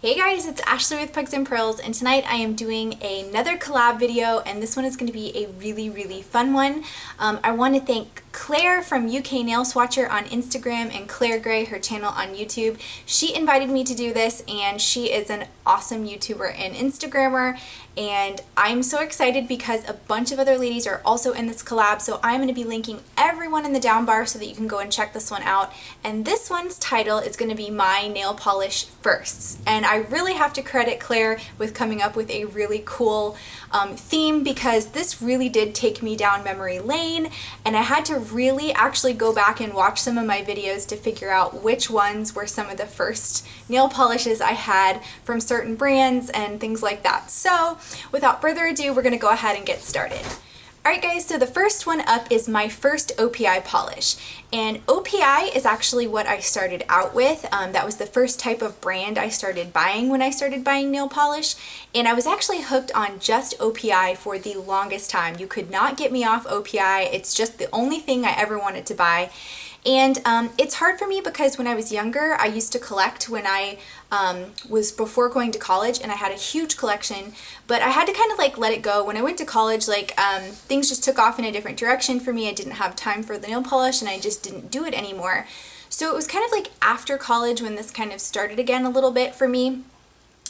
Hey guys, it's Ashley with Pugs and Pearls, and tonight I am doing another collab video, and this one is going to be a really fun one. I want to thank Clare from UK Nail Swatcher on Instagram and Clare Gray, her channel on YouTube. She invited me to do this, and she is an awesome YouTuber and Instagrammer, and I'm so excited because a bunch of other ladies are also in this collab, so I'm going to be linking everyone in the down bar so that you can go and check this one out. And this one's title is going to be My Nail Polish Firsts, and I really have to credit Clare with coming up with a really cool theme, because this really did take me down memory lane, and I had to really actually go back and watch some of my videos to figure out which ones were some of the first nail polishes I had from certain brands and things like that. So without further ado, we're going to go ahead and get started. Alright guys, so the first one up is my first OPI polish, and OPI is actually what I started out with. That was the first type of brand I started buying when I started buying nail polish, and I was actually hooked on just OPI for the longest time. You could not get me off OPI. It's just the only thing I ever wanted to buy. And it's hard for me because when I was younger, I used to collect when I was before going to college, and I had a huge collection, but I had to kind of like let it go. When I went to college, like things just took off in a different direction for me. I didn't have time for the nail polish, and I just didn't do it anymore. So it was kind of like after college when this kind of started again a little bit for me.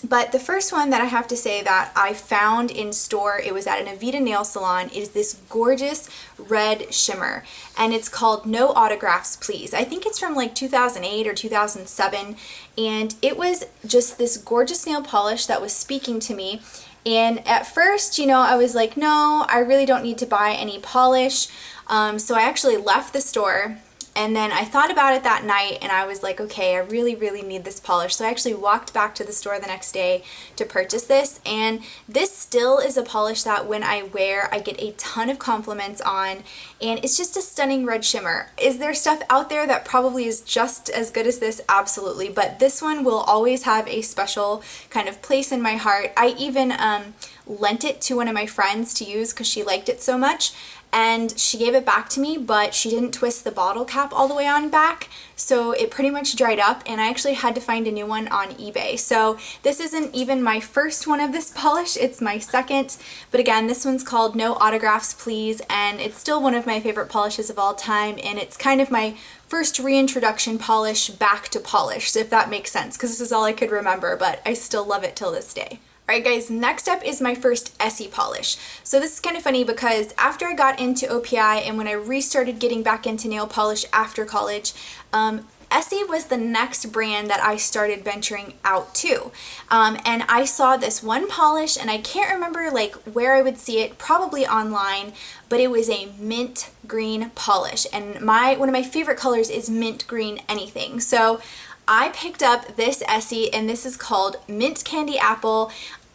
But the first one that I have to say that I found in store, it was at an Avita nail salon, is this gorgeous red shimmer, and it's called No Autographs Please. I think it's from like 2008 or 2007, and it was just this gorgeous nail polish that was speaking to me. And at first, you know, I was like, no, I really don't need to buy any polish. So I actually left the store. And then I thought about it that night, and I was like, okay, I really need this polish. So I actually walked back to the store the next day to purchase this, and this still is a polish that when I wear, I get a ton of compliments on, and it's just a stunning red shimmer. Is there stuff out there that probably is just as good as this? Absolutely, but this one will always have a special kind of place in my heart. I even lent it to one of my friends to use because she liked it so much, and she gave it back to me, but she didn't twist the bottle cap all the way on back, so it pretty much dried up, and I actually had to find a new one on eBay. So this isn't even my first one of this polish, it's my second, but again, this one's called No Autographs Please, and it's still one of my favorite polishes of all time, and it's kind of my first reintroduction polish back to polish, if that makes sense, because this is all I could remember, but I still love it till this day. Alright guys, next up is my first Essie polish. So this is kind of funny because after I got into OPI and when I restarted getting back into nail polish after college, Essie was the next brand that I started venturing out to. And I saw this one polish, and I can't remember like where I would see it, probably online, but it was a mint green polish. And one of my favorite colors is mint green anything. So I picked up this Essie, and this is called Mint Candy Apple.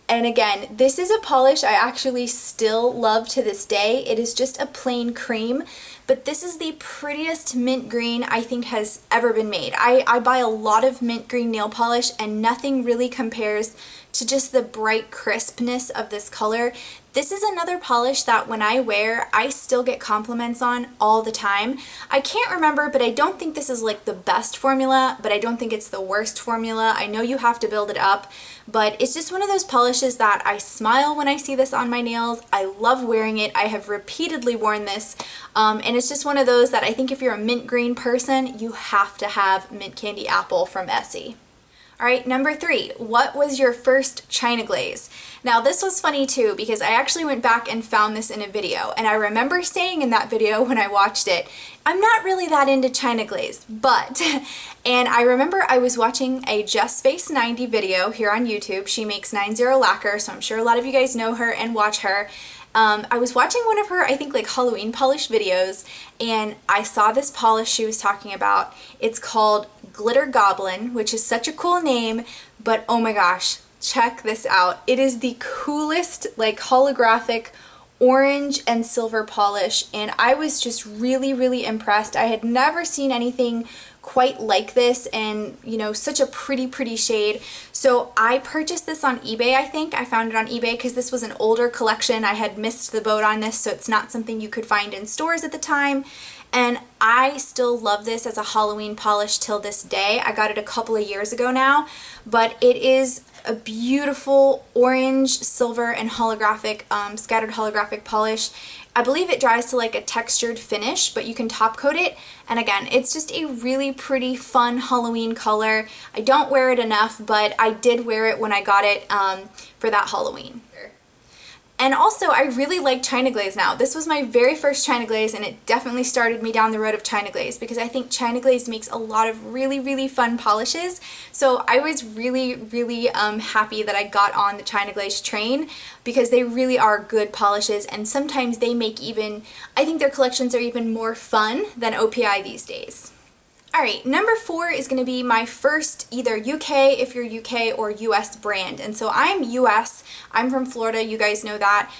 And again, this is a polish I actually still love to this day. It is just a plain cream, but this is the prettiest mint green I think has ever been made. I buy a lot of mint green nail polish, and nothing really compares to just the bright crispness of this color. This is another polish that when I wear, I still get compliments on all the time. I can't remember, but I don't think this is like the best formula, but I don't think it's the worst formula. I know you have to build it up, but it's just one of those polishes that I smile when I see this on my nails. I love wearing it. I have repeatedly worn this, and it's just one of those that I think if you're a mint green person, you have to have Mint Candy Apple from Essie. Alright, number 3, what was your first China Glaze? Now this was funny too, because I actually went back and found this in a video, and I remember saying in that video when I watched it, I'm not really that into China Glaze, but, and I remember I was watching a Just Face 90 video here on YouTube. She makes 90 lacquer, so I'm sure a lot of you guys know her and watch her. I was watching one of her, I think like Halloween polish videos, and I saw this polish she was talking about. It's called Glitter Goblin, which is such a cool name, but oh my gosh, check this out. It is the coolest like holographic orange and silver polish, and I was just really impressed. I had never seen anything quite like this, and you know, such a pretty shade. So I purchased this on eBay. I think I found it on eBay because this was an older collection. I had missed the boat on this, so it's not something you could find in stores at the time. and I still love this as a Halloween polish till this day. I got it a couple of years ago now, but it is a beautiful orange, silver, and holographic, scattered holographic polish. I believe it dries to like a textured finish, but you can top coat it. And again, it's just a really pretty, fun Halloween color. I don't wear it enough, but I did wear it when I got it for that Halloween. And also, I really like China Glaze now. This was my very first China Glaze, and it definitely started me down the road of China Glaze because I think China Glaze makes a lot of really, really fun polishes. So I was really, really happy that I got on the China Glaze train because they really are good polishes, and sometimes they make even, I think their collections are even more fun than OPI these days. Alright, number 4 is going to be my first either UK, if you're UK, or US brand. And so I'm US, I'm from Florida, you guys know that.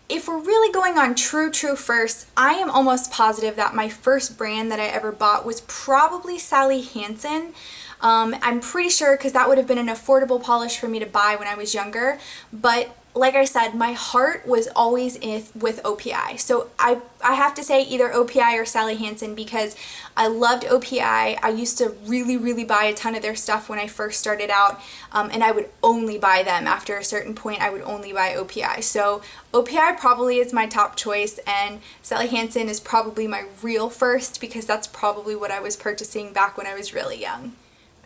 If we're really going on true first, I am almost positive that my first brand that I ever bought was probably Sally Hansen. I'm pretty sure because that would have been an affordable polish for me to buy when I was younger, but like I said, my heart was always with OPI. So I have to say either OPI or Sally Hansen because I loved OPI. I used to really, really buy a ton of their stuff when I first started out, and I would only buy them. After a certain point, I would only buy OPI. So OPI probably is my top choice, and Sally Hansen is probably my real first because that's probably what I was purchasing back when I was really young.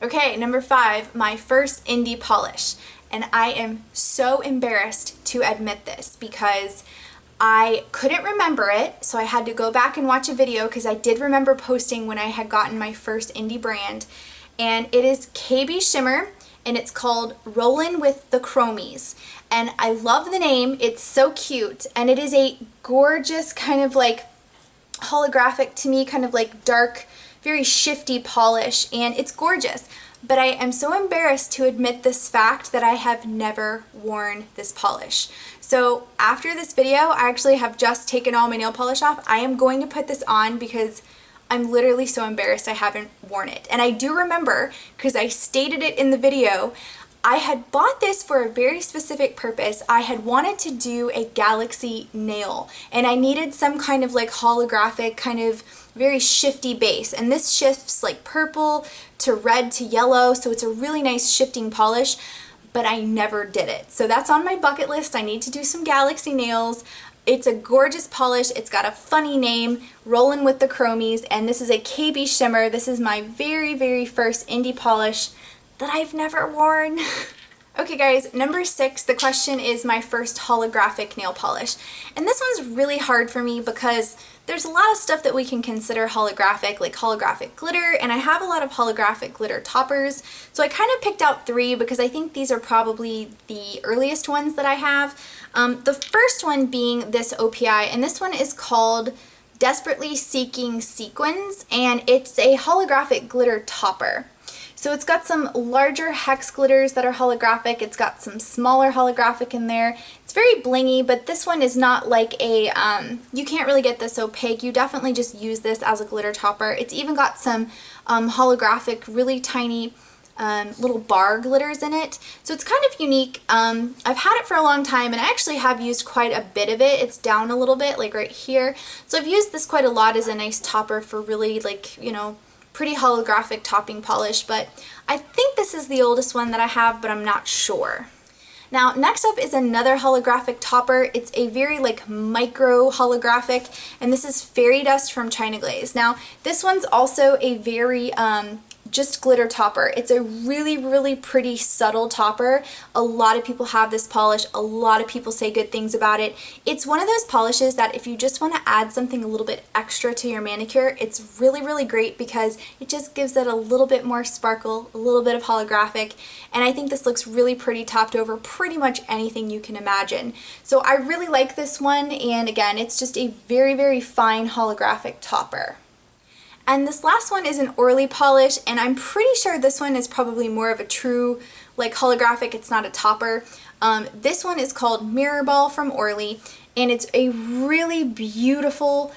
Okay, number 5, my first indie polish. And I am so embarrassed to admit this because I couldn't remember it, so I had to go back and watch a video because I did remember posting when I had gotten my first indie brand. And it is KB Shimmer, and it's called Rollin with the Chromies. And I love the name, it's so cute, and it is a gorgeous kind of like holographic, to me, kind of like dark, very shifty polish, and it's gorgeous. But I am so embarrassed to admit this fact that I have never worn this polish. So after this video, I actually have just taken all my nail polish off. I am going to put this on because I'm literally so embarrassed I haven't worn it. And I do remember, because I stated it in the video, I had bought this for a very specific purpose. I had wanted to do a galaxy nail, and I needed some kind of like holographic, kind of very shifty base. And this shifts like purple to red to yellow, so it's a really nice shifting polish, but I never did it. So that's on my bucket list. I need to do some galaxy nails. It's a gorgeous polish. It's got a funny name, Rollin with the Chromies, and this is a KB Shimmer. This is my very, very first indie polish that I've never worn. Okay guys, number 6, the question is my first holographic nail polish. And this one's really hard for me because there's a lot of stuff that we can consider holographic, like holographic glitter, and I have a lot of holographic glitter toppers. So I kind of picked out 3 because I think these are probably the earliest ones that I have. The first one being this OPI, and this one is called Desperately Seeking Sequins, and it's a holographic glitter topper. So it's got some larger hex glitters that are holographic. It's got some smaller holographic in there. It's very blingy, but this one is not like a, you can't really get this opaque. You definitely just use this as a glitter topper. It's even got some holographic, really tiny little bar glitters in it. So it's kind of unique. I've had it for a long time, and I actually have used quite a bit of it. It's down a little bit, like right here. So I've used this quite a lot as a nice topper for really, like, you know, pretty holographic topping polish, but I think this is the oldest one that I have, but I'm not sure. Now, next up is another holographic topper. It's a very like micro holographic, and this is Fairy Dust from China Glaze. Now, this one's also a very just glitter topper. It's a really, really pretty subtle topper. A lot of people have this polish. A lot of people say good things about it. It's one of those polishes that if you just want to add something a little bit extra to your manicure, it's really, really great because it just gives it a little bit more sparkle, a little bit of holographic, and I think this looks really pretty topped over pretty much anything you can imagine. So I really like this one, and again, it's just a very, very fine holographic topper. And this last one is an Orly polish, and I'm pretty sure this one is probably more of a true like holographic. It's not a topper. This one is called Mirrorball from Orly, and it's a really beautiful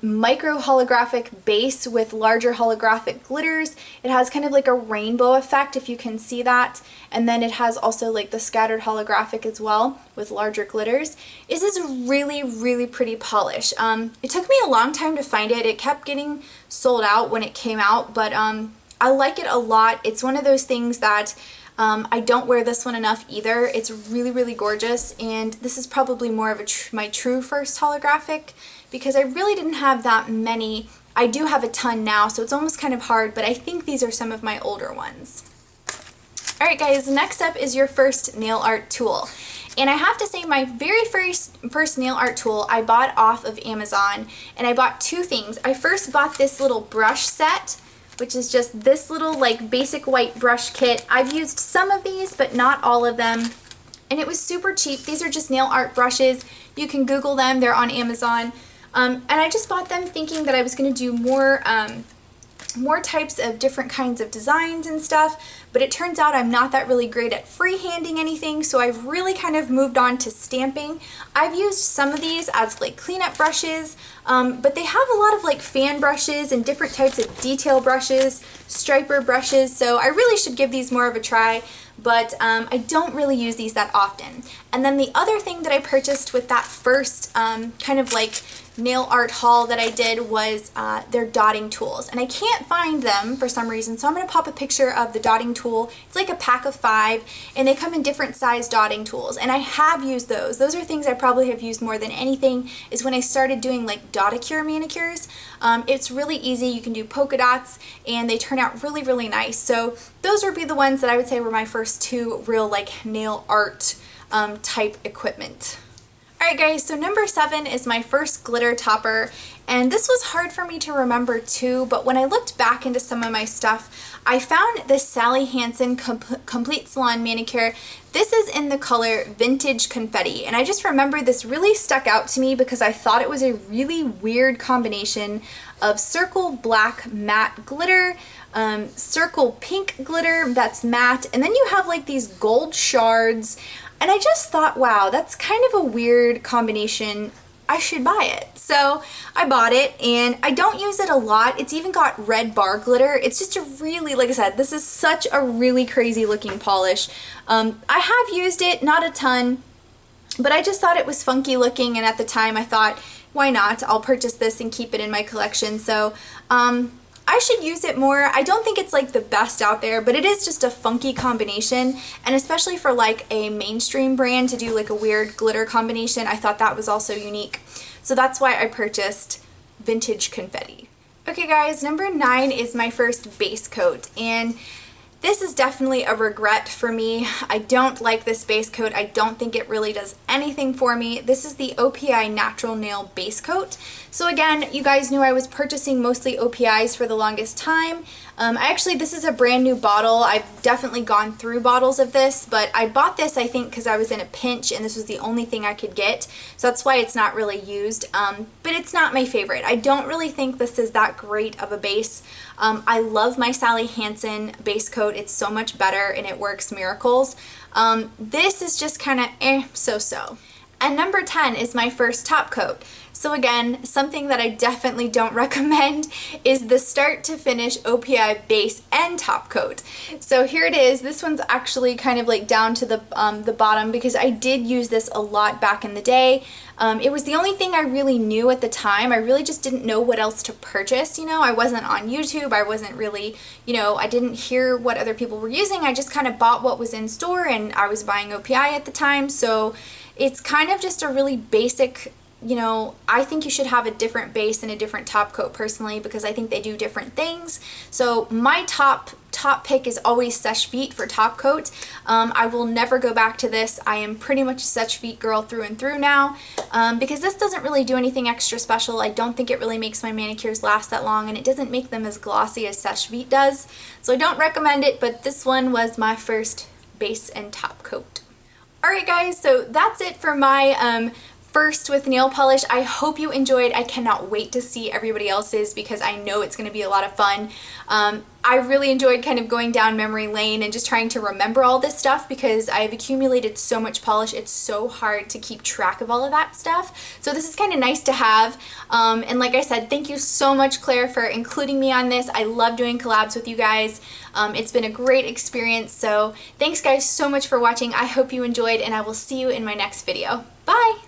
micro holographic base with larger holographic glitters. It has kind of like a rainbow effect, if you can see that. And then it has also like the scattered holographic as well with larger glitters. This is really, really pretty polish. It took me a long time to find it. It kept getting sold out when it came out, but I like it a lot. It's one of those things that I don't wear this one enough either. It's really, really gorgeous, and this is probably more of my true first holographic because I really didn't have that many. I do have a ton now, so it's almost kind of hard, but I think these are some of my older ones. Alright guys, next up is your first nail art tool. And I have to say, my very first nail art tool I bought off of Amazon, and I bought two things. I first bought this little brush set, which is just this little like basic white brush kit. I've used some of these, but not all of them. And it was super cheap. These are just nail art brushes. You can Google them, they're on Amazon. And I just bought them thinking that I was gonna do more types of different kinds of designs and stuff, but it turns out I'm not that really great at freehanding anything, so I've really kind of moved on to stamping. I've used some of these as like cleanup brushes, but they have a lot of like fan brushes and different types of detail brushes, striper brushes, so I really should give these more of a try, but I don't really use these that often. And then the other thing that I purchased with that first kind of like nail art haul that I did was their dotting tools, and I can't find them for some reason, so I'm going to pop a picture of the dotting tool. It's like a pack of 5, and they come in different size dotting tools, and I have used those. Those are things I probably have used more than anything is when I started doing like Dotacure manicures. It's really easy. You can do polka dots, and they turn out really, really nice. So those would be the ones that I would say were my first two real like nail art type equipment. Alright guys, so number 7 is my first glitter topper, and this was hard for me to remember too, but when I looked back into some of my stuff, I found this Sally Hansen Complete Salon Manicure. This is in the color Vintage Confetti, and I just remember this really stuck out to me because I thought it was a really weird combination of circle black matte glitter, circle pink glitter that's matte, and then you have like these gold shards. And I just thought, wow, that's kind of a weird combination. I should buy it. So I bought it, and I don't use it a lot. It's even got red bar glitter. It's just a really, like I said, this is such a really crazy looking polish. I have used it, not a ton, but I just thought it was funky looking, and at the time I thought, why not? I'll purchase this and keep it in my collection. So I should use it more. I don't think it's like the best out there, but it is just a funky combination, and especially for like a mainstream brand to do like a weird glitter combination, I thought that was also unique. So that's why I purchased Vintage Confetti. Okay guys, number 9 is my first base coat, and this is definitely a regret for me. I don't like this base coat. I don't think it really does anything for me. This is the OPI Natural Nail Base Coat. So again, you guys knew I was purchasing mostly OPIs for the longest time. This is a brand new bottle. I've definitely gone through bottles of this, but I bought this I think because I was in a pinch and this was the only thing I could get. So that's why it's not really used, but it's not my favorite. I don't really think this is that great of a base. I love my Sally Hansen base coat. It's so much better and it works miracles. This is just kind of so-so. And number 10 is my first top coat. So again, something that I definitely don't recommend is the start to finish OPI base and top coat. So here it is. This one's actually kind of like down to the bottom because I did use this a lot back in the day. It was the only thing I really knew at the time. I really just didn't know what else to purchase, you know. I wasn't on YouTube. I wasn't really, you know, I didn't hear what other people were using. I just kind of bought what was in store, and I was buying OPI at the time. So it's kind of just a really basic, you know, I think you should have a different base and a different top coat personally because I think they do different things. So my top pick is always Seche Vite for top coat. I will never go back to this. I am pretty much a Seche Vite girl through and through now because this doesn't really do anything extra special. I don't think it really makes my manicures last that long, and it doesn't make them as glossy as Seche Vite does. So I don't recommend it, but this one was my first base and top coat. Alright guys, so that's it for my first with nail polish. I hope you enjoyed. I cannot wait to see everybody else's because I know it's going to be a lot of fun. I really enjoyed kind of going down memory lane and just trying to remember all this stuff because I've accumulated so much polish. It's so hard to keep track of all of that stuff. So this is kind of nice to have. And like I said, thank you so much, Claire, for including me on this. I love doing collabs with you guys. It's been a great experience. So thanks guys so much for watching. I hope you enjoyed and I will see you in my next video. Bye!